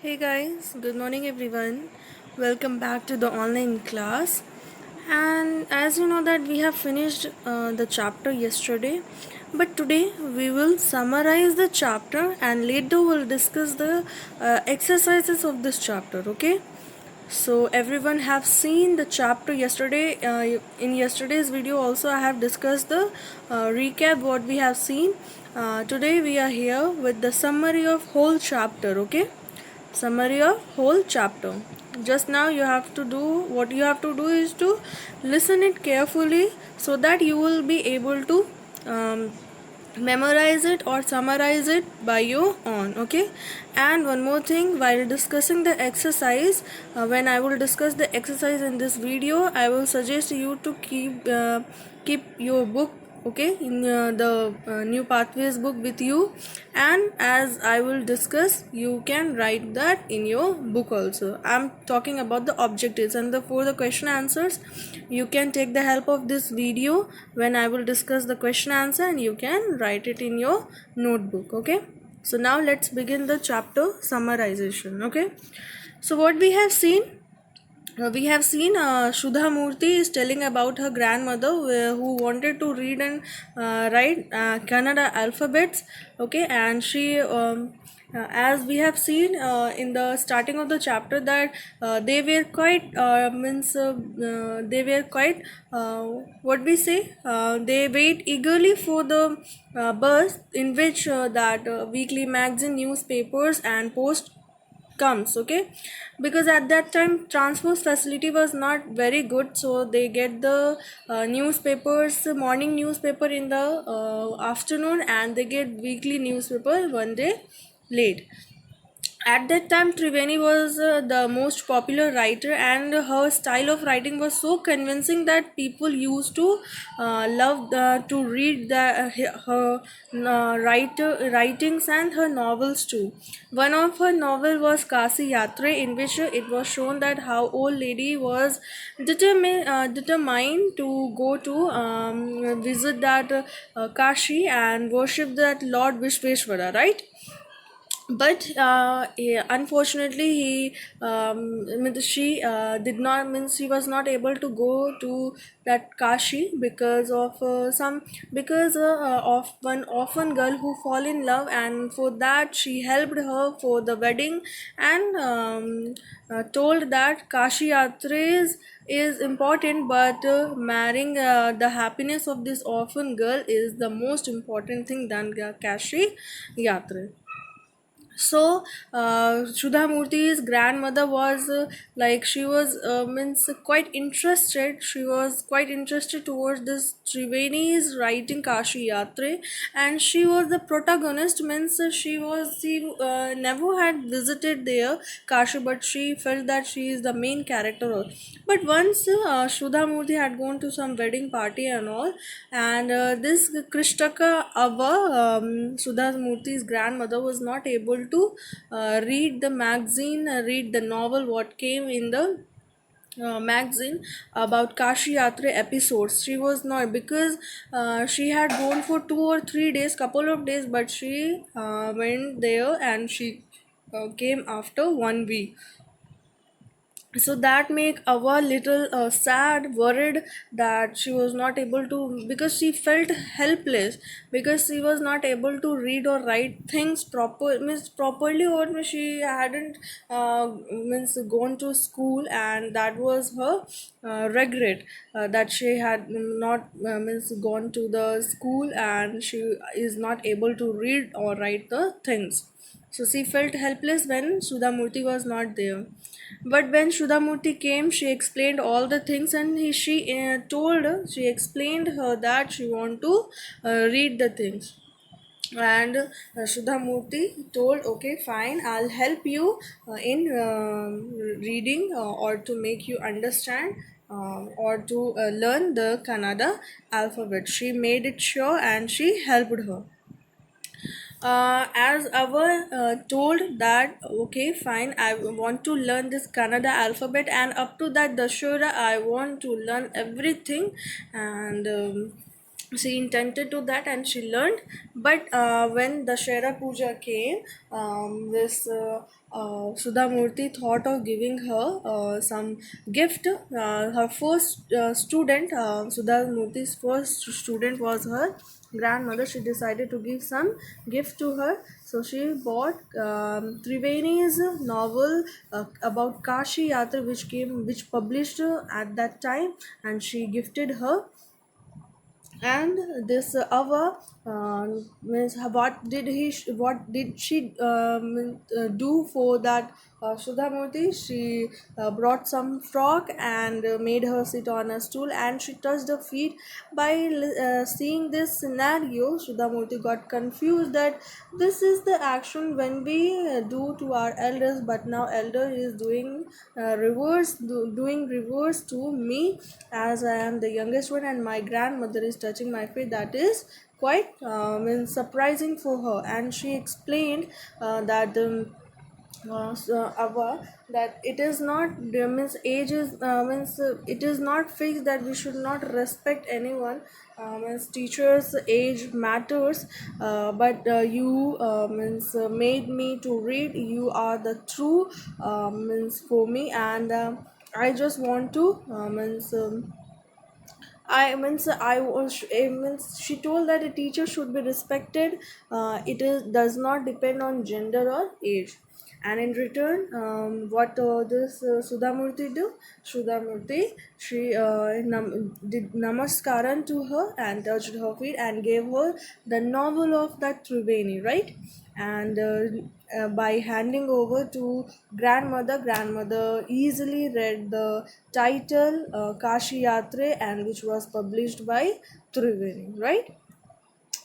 Hey guys, good morning everyone. Welcome back to the online class. And as you know that we have finished the chapter yesterday, but today we will summarize the chapter and later we'll discuss the exercises of this chapter, okay? So everyone have seen the chapter yesterday. In yesterday's video also I have discussed the recap what we have seen. Today we are here with the summary of whole chapter, okay? Summary of whole chapter. Just now you have to do what you have to do is to listen it carefully so that you will be able to um, memorize it or summarize it by your own, okay? And one more thing, while discussing the exercise, when I will discuss the exercise in this video, I will suggest you to keep your book, okay, in the new pathways book with you, and as I will discuss you can write that in your book also. I'm talking about the objectives, and for the question answers you can take the help of this video when I will discuss the question answer, and you can write it in your notebook, okay? So now let's begin the chapter summarization, okay? So what we have seen Shudha Murthy is telling about her grandmother who wanted to read and write Kannada alphabets. Okay, and as we have seen in the starting of the chapter, that they were quite they were quite what we say they wait eagerly for the bus in which that weekly magazine, newspapers, and post comes, okay? Because at that time transport facility was not very good, so they get the newspapers, morning newspaper in the afternoon, and they get weekly newspaper one day late. At that time Triveni was the most popular writer, and her style of writing was so convincing that people used to love to read her writings and her novels too. One of her novel was Kasi Yatre, in which it was shown that how old lady was determined to go to visit that Kashi and worship that Lord Vishveshwara, right? But unfortunately he she did not means she was not able to go to that Kashi because of of one orphan girl who fall in love, and for that she helped her for the wedding, and told that Kashi Yatras is important, but marrying the happiness of this orphan girl is the most important thing than Kashi Yatra. So Shudha Murthy's grandmother was like she was means quite interested. She was quite interested towards this Triveni's writing Kashi Yatre, and she was the protagonist. Means she never had visited there Kashi, but she felt that she is the main character. But once Shudha Murthy had gone to some wedding party and all, and this Krishtaka Ava, Shudha Murthy's grandmother, was not able to read the magazine, read the novel what came in the magazine about Kashi Yatra episodes. She was not, because she had gone for 2 or 3 days, couple of days, but she went there and she came after 1 week. So that make our little sad, worried that she was not able to, because she felt helpless, because she was not able to read or write things means properly, or means she hadn't means gone to school, and that was her regret, that she had not means gone to the school and she is not able to read or write the things. So she felt helpless when Sudhamurti was not there. But when Sudhamurti came, she explained all the things, and she explained her that she want to read the things. And Sudhamurti told, okay, fine, I'll help you in reading, or to make you understand, or to learn the Kannada alphabet. She made it sure and she helped her. As our told that, okay, fine, I want to learn this Kannada alphabet, and up to that Dashura I want to learn everything. And she intended to that and she learned. But when the Shara Puja came, this Sudha Murti thought of giving her some gift. Her first student, Sudha Murti's first student was her grandmother. She decided to give some gift to her, so she bought Triveni's novel about Kashi Yatra, which published at that time, and she gifted her. And this Ava, means what did she do for that Sudhamurti? She brought some frog and made her sit on a stool, and she touched her feet. By seeing this scenario, Sudhamurti got confused that this is the action when we do to our elders, but now elder is doing reverse to me, as I am the youngest one and my grandmother is touching my feet. That is quite means surprising for her. And she explained that that it is not means age is means it is not fixed that we should not respect anyone. Means teachers age matters, but you means made me to read. You are the true means for me, and I just want to means means she told that a teacher should be respected. It is does not depend on gender or age. And in return, what this Sudhamurti do? Sudhamurti, she did namaskaran to her and touched her feet and gave her the novel of that Triveni, right? And by handing over to grandmother easily read the title Kashi Yatre, and which was published by Triveni, right?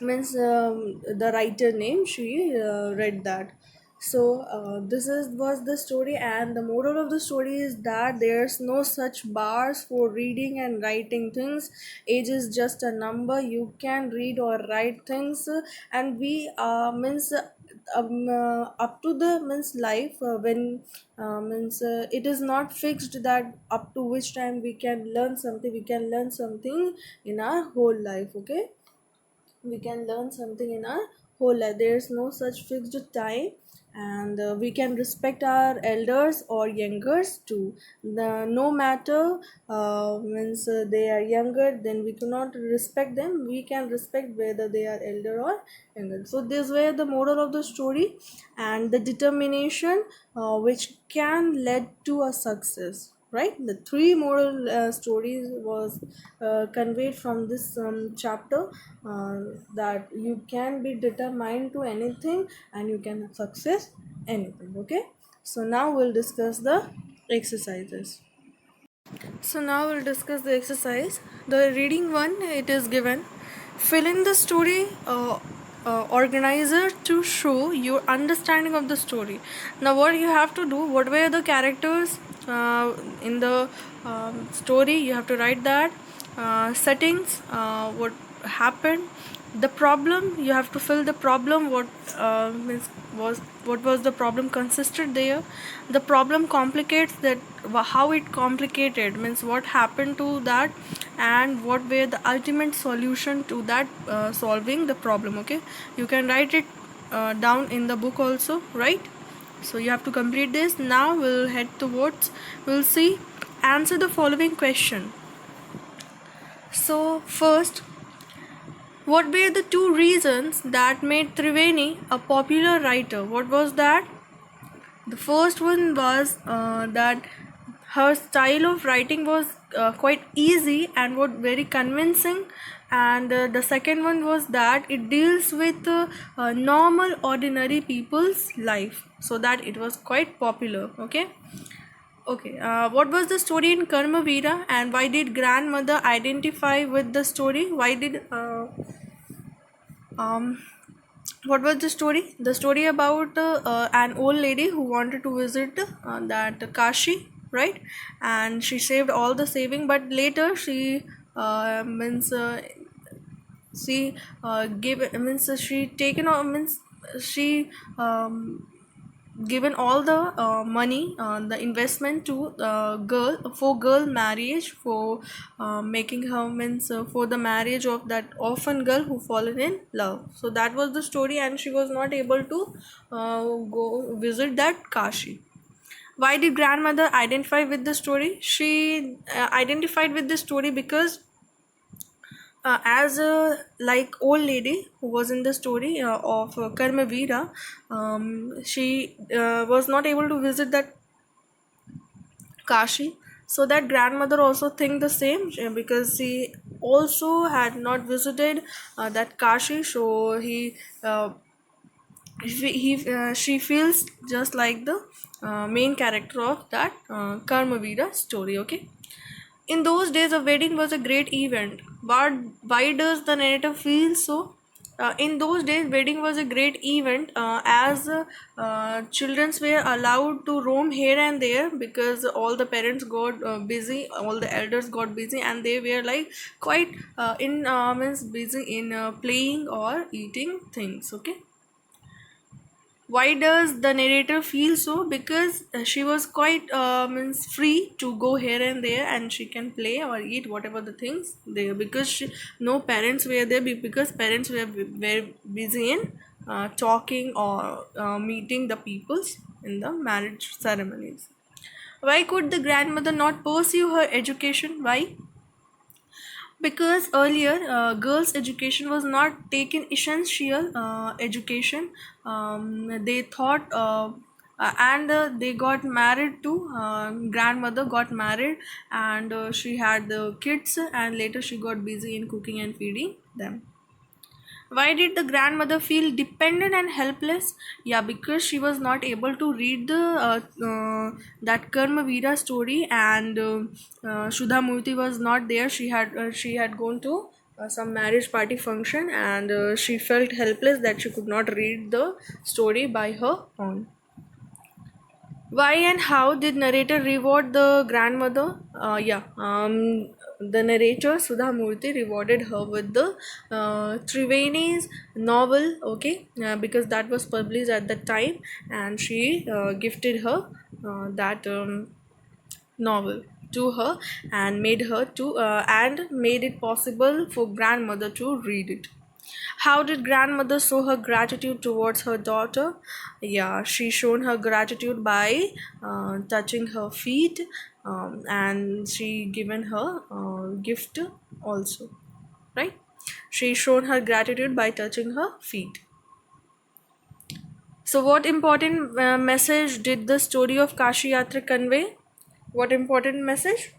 Means the writer name, she read that. So this is was the story, and the moral of the story is that there's no such bars for reading and writing things. Age is just a number. You can read or write things, and we means up to the means life, when means it is not fixed that up to which time we can learn something. We can learn something in our whole life, okay? We can learn something in our whole life. There's no such fixed time. And we can respect our elders or youngers too. No matter means they are younger, then we cannot respect them. We can respect whether they are elder or younger. So this were the moral of the story, and the determination which can lead to a success, right? The three moral stories was conveyed from this chapter, that you can be determined to anything and you can success anything, okay? So now we'll discuss the exercises. So now we'll discuss the exercise. The reading one, it is given. Fill in the story organizer to show your understanding of the story. Now, what you have to do, what were the characters in the story? You have to write that. Settings, what happened, the problem, you have to fill the problem, what means was what was the problem consisted there. The problem complicates that, how it complicated means what happened to that, and what were the ultimate solution to that solving the problem, okay? You can write it down in the book also, right? So you have to complete this. Now we'll head towards, we'll see, answer the following question. So first, what were the two reasons that made Triveni a popular writer? What was that? The first one was that her style of writing was quite easy and was very convincing. And the second one was that it deals with normal, ordinary people's life, so that it was quite popular. Okay. Okay, what was the story in Karmavira, and why did grandmother identify with the story? Why did um, what was the story? The story about an old lady who wanted to visit that Kashi, right? And she saved all the saving, but later she means she gave means she taken means she given all the money, the investment to girl for girl marriage, for making her means for the marriage of that orphan girl who fallen in love. So that was the story, and she was not able to go visit that Kashi. Why did grandmother identify with the story? She identified with the story because as a like old lady who was in the story of Karmavira, she was not able to visit that Kashi. So that grandmother also think the same, because she also had not visited that Kashi. So she feels just like the main character of that Karmavira story. Okay. In those days, a wedding was a great event. But why does the narrative feel so? In those days, wedding was a great event, as children were allowed to roam here and there, because all the parents got busy, all the elders got busy, and they were like quite in means busy in playing or eating things. Okay. Why does the narrator feel so? Because she was quite means free to go here and there, and she can play or eat whatever the things there, because no parents were there, because parents were busy in talking or meeting the peoples in the marriage ceremonies. Why could the grandmother not pursue her education? Why? Because earlier girls education was not taken essential education. They thought and they got married to grandmother got married, and she had the kids, and later she got busy in cooking and feeding them. Why did the grandmother feel dependent and helpless? Yeah, because she was not able to read the that Karmavira story, and Sudha Murthy was not there. She had gone to some marriage party function, and she felt helpless that she could not read the story by her own. Why and how did narrator reward the grandmother? The narrator Sudha Murthy rewarded her with the Triveni's novel, okay, because that was published at that time, and she gifted her that novel to her, and made it possible for grandmother to read it. How did grandmother show her gratitude towards her daughter? Yeah, she shown her gratitude by touching her feet, and she given her gift also, right? She shown her gratitude by touching her feet. So, what important message did the story of Kashi Yatra convey? What important message?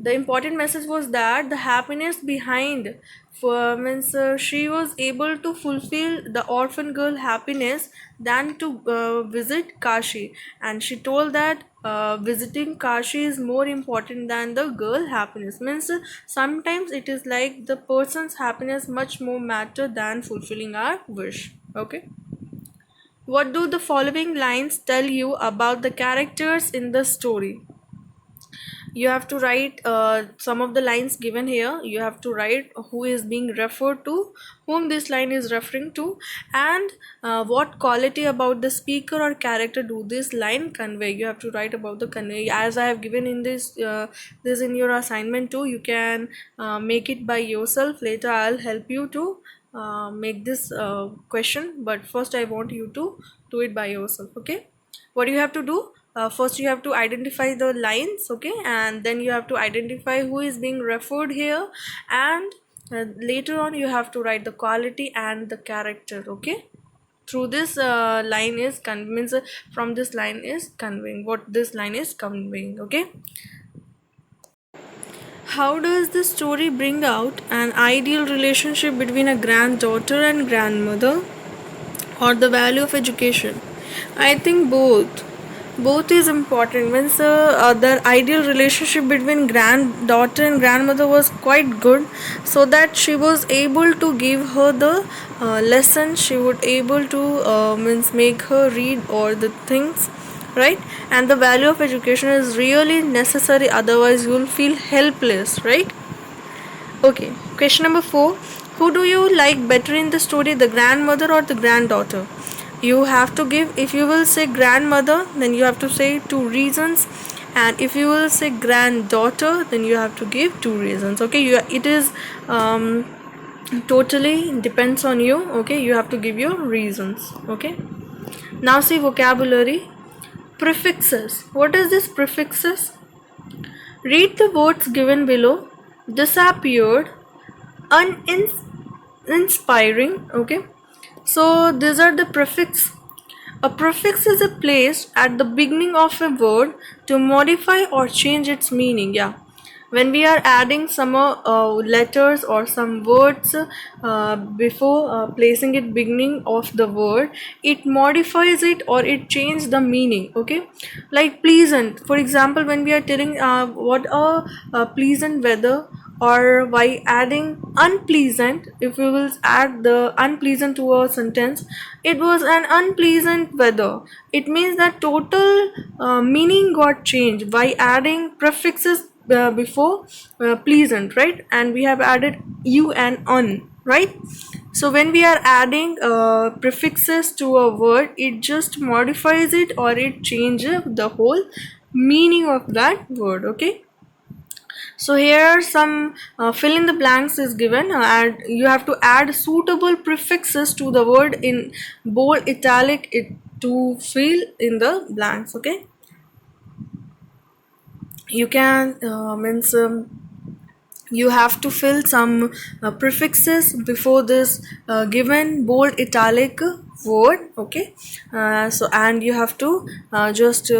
The important message was that the happiness behind, for means she was able to fulfill the orphan girl happiness than to visit Kashi, and she told that visiting Kashi is more important than the girl happiness. Means sometimes it is like the person's happiness much more matter than fulfilling our wish. Okay. What do the following lines tell you about the characters in the story? You have to write some of the lines given here. You have to write who is being referred to, whom this line is referring to, and what quality about the speaker or character do this line convey. You have to write about the convey, as I have given in this in your assignment too. You can make it by yourself. Later I'll help you to make this question, but first I want you to do it by yourself. Okay. What do you have to do? First you have to identify the lines, okay, and then you have to identify who is being referred here, and later on you have to write the quality and the character, okay. Through this line is means from this line is conveying what this line is conveying, okay. How does the story bring out an ideal relationship between a granddaughter and grandmother, or the value of education? I think both is important. Means the ideal relationship between granddaughter and grandmother was quite good, so that she was able to give her the lesson. She would able to means make her read all the things, right? And the value of education is really necessary, otherwise you will feel helpless, right? Okay, question number 4. Who do you like better in the story, the grandmother or the granddaughter? You have to give, if you will say grandmother, then you have to say two reasons, and if you will say granddaughter, then you have to give two reasons. Okay, it is totally depends on you. Okay, you have to give your reasons. Okay, now see vocabulary. Prefixes. What is this prefixes? Read the words given below. Disappeared, uninspiring. Okay, so these are the prefix. A prefix is a place at the beginning of a word to modify or change its meaning. Yeah, when we are adding some letters or some words before placing it beginning of the word, it modifies it or it changes the meaning. Okay, like pleasant, for example, when we are telling what a pleasant weather, or by adding unpleasant, if we will add the unpleasant to a sentence, it was an unpleasant weather, it means that total meaning got changed by adding prefixes before pleasant, right? And we have added you and un, right? So when we are adding prefixes to a word, it just modifies it or it changes the whole meaning of that word. Okay, so here are some fill in the blanks is given, and you have to add suitable prefixes to the word in bold, italic, it to fill in the blanks. Okay, you can means you have to fill some prefixes before this given bold italic word. Okay, so and you have to just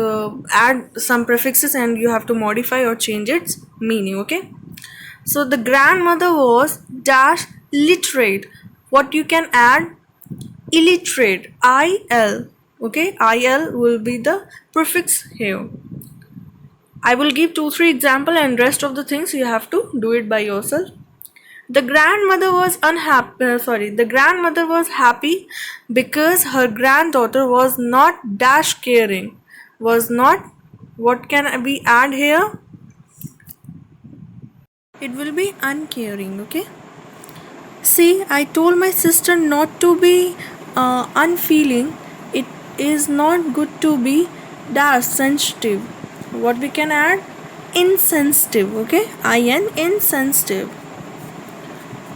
add some prefixes and you have to modify or change its meaning. Okay, so the grandmother was dash literate. What you can add? Illiterate, il. Okay, il will be the prefix here. I will give 2-3 example and rest of the things you have to do it by yourself. The grandmother was unhappy. The grandmother was happy because her granddaughter was not dash caring. Was not. What can we add here? It will be uncaring. Okay. See, I told my sister not to be unfeeling. It is not good to be dash sensitive. What we can add? Insensitive. Okay, in insensitive.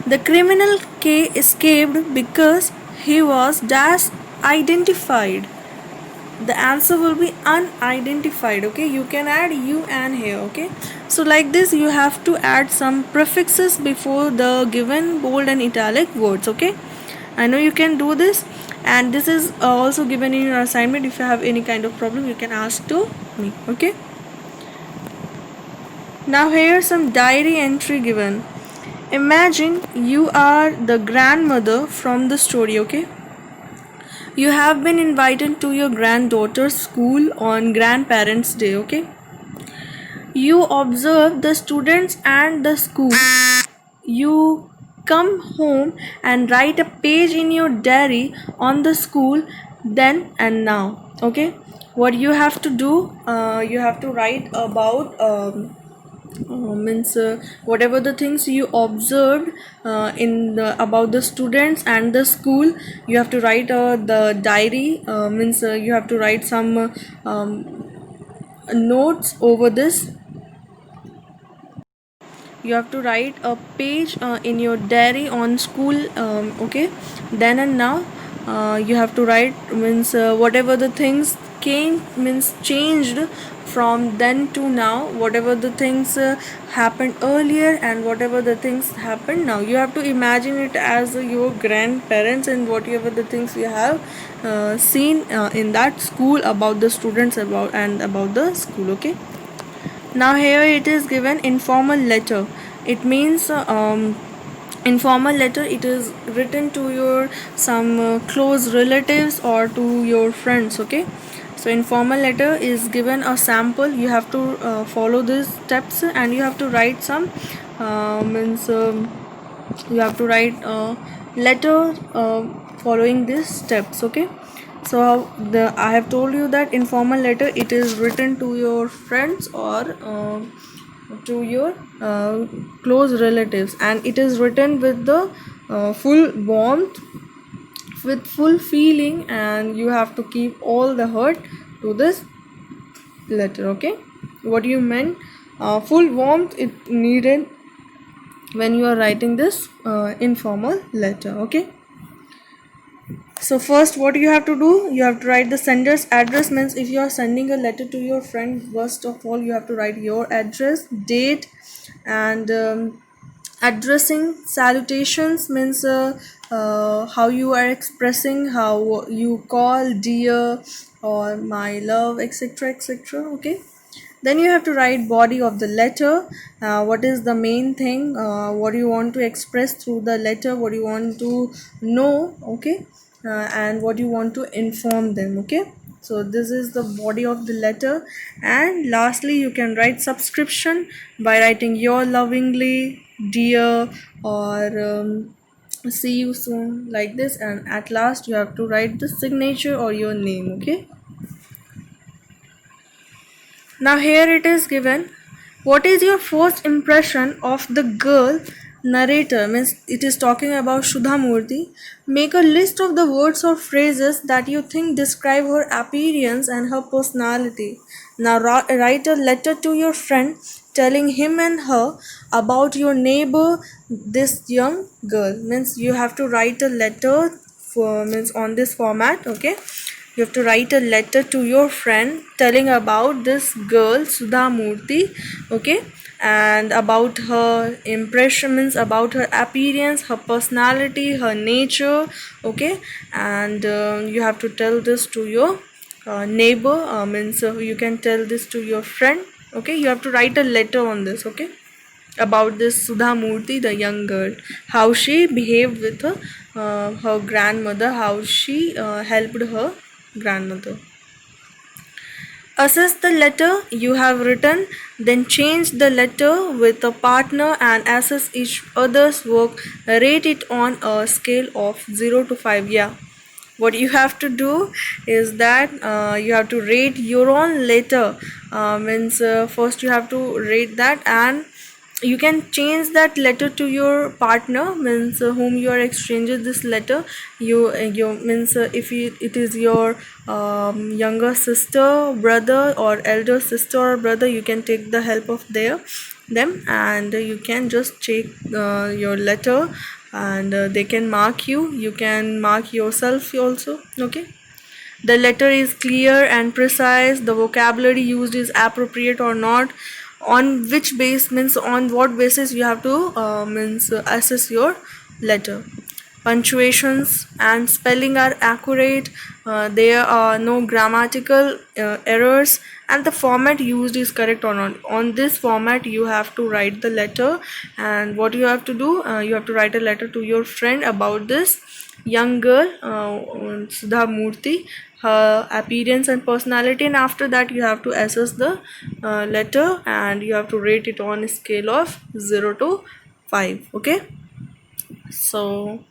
The criminal K escaped because he was dash identified. The answer will be unidentified. Okay, you can add you and here. Okay, so like this you have to add some prefixes before the given bold and italic words. Okay, I know you can do this, and this is also given in your assignment. If you have any kind of problem, you can ask to me. Okay, now here some diary entry given. Imagine you are the grandmother from the story. Okay, you have been invited to your granddaughter's school on Grandparents' Day. Okay, you observe the students and the school. You come home and write a page in your diary on the school then and now. Okay, what you have to do, you have to write about means whatever the things you observed in the about the students and the school. You have to write the diary, means you have to write some notes over this. You have to write a page in your diary on school. Okay, then and now you have to write, means whatever the things came, means changed from then to now, whatever the things happened earlier and whatever the things happened now. You have to imagine it as your grandparents and whatever the things you have seen in that school about the students about the school. Okay, now here it is given informal letter. It means informal letter, it is written to your some close relatives or to your friends. Okay, so informal letter is given a sample. You have to follow these steps and you have to write some means you have to write a letter following these steps. Okay, so I have told you that informal letter, it is written to your friends or to your close relatives, and it is written with the full warmth, with full feeling, and you have to keep all the hurt to this letter. Okay, what you meant, full warmth it needed when you are writing this informal letter. Okay, so first what you have to do, you have to write the sender's address. Means if you are sending a letter to your friend, first of all you have to write your address, date, and addressing salutations. Means how you are expressing, how you call dear or my love, etc, etc. Okay, then you have to write body of the letter. What is the main thing, what you want to express through the letter, what you want to know. Okay, and what you want to inform them. Okay, so this is the body of the letter. And lastly you can write subscription by writing your lovingly, dear, or see you soon, like this. And at last you have to write the signature or your name. Okay, now here it is given. What is your first impression of the girl? Narrator, means it is talking about Sudha Murthy. Make a list of the words or phrases that you think describe her appearance and her personality. Now write a letter to your friend telling him and her about your neighbor, this young girl. Means you have to write a letter for, means on this format. Okay, you have to write a letter to your friend telling about this girl Sudha Murthy. Okay, and about her impressions, about her appearance, her personality, her nature. Okay, and you have to tell this to your neighbor. Means you can tell this to your friend. Okay, you have to write a letter on this. Okay, about this Sudha Murthy, the young girl, how she behaved with her grandmother, how she helped her grandmother. Assess the letter you have written, then change the letter with a partner and assess each other's work. Rate it on a scale of 0 to 5. Yeah, what you have to do is that you have to rate your own letter. Means first you have to rate that, and you can change that letter to your partner. Means whom you are exchanging this letter. You means if it is your younger sister, brother, or elder sister or brother, you can take the help of them, and you can just check your letter, and they can mark you can mark yourself also. Okay, the letter is clear and precise, the vocabulary used is appropriate or not, on which base, means on what basis you have to assess your letter. Punctuations and spelling are accurate, there are no grammatical errors, and the format used is correct or not. On this format you have to write the letter. And what you have to do, you have to write a letter to your friend about this young girl, Sudha Murthy, her appearance and personality. And after that you have to assess the letter, and you have to rate it on a scale of 0 to 5. Okay, so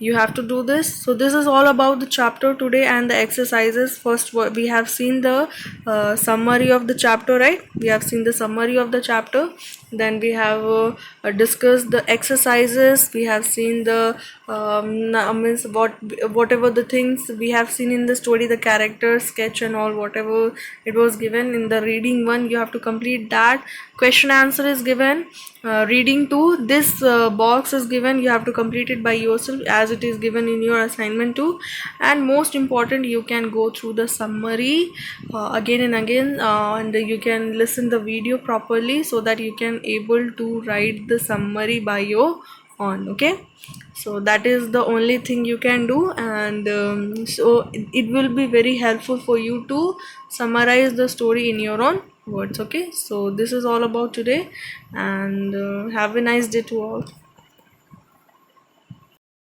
you have to do this. So this is all about the chapter today and the exercises. First we have seen the summary of the chapter, right? We have seen the summary of the chapter. Then we have discussed the exercises. We have seen the means whatever the things we have seen in the story, the character sketch and all, whatever it was given in the reading one, you have to complete that. Question answer is given. Reading 2, this box is given, you have to complete it by yourself as it is given in your assignment 2. And most important, you can go through the summary again and again, and you can listen the video properly so that you can able to write the summary by your own. Okay, so that is the only thing you can do. And so it will be very helpful for you to summarize the story in your own words. Okay, so this is all about today, and have a nice day to all.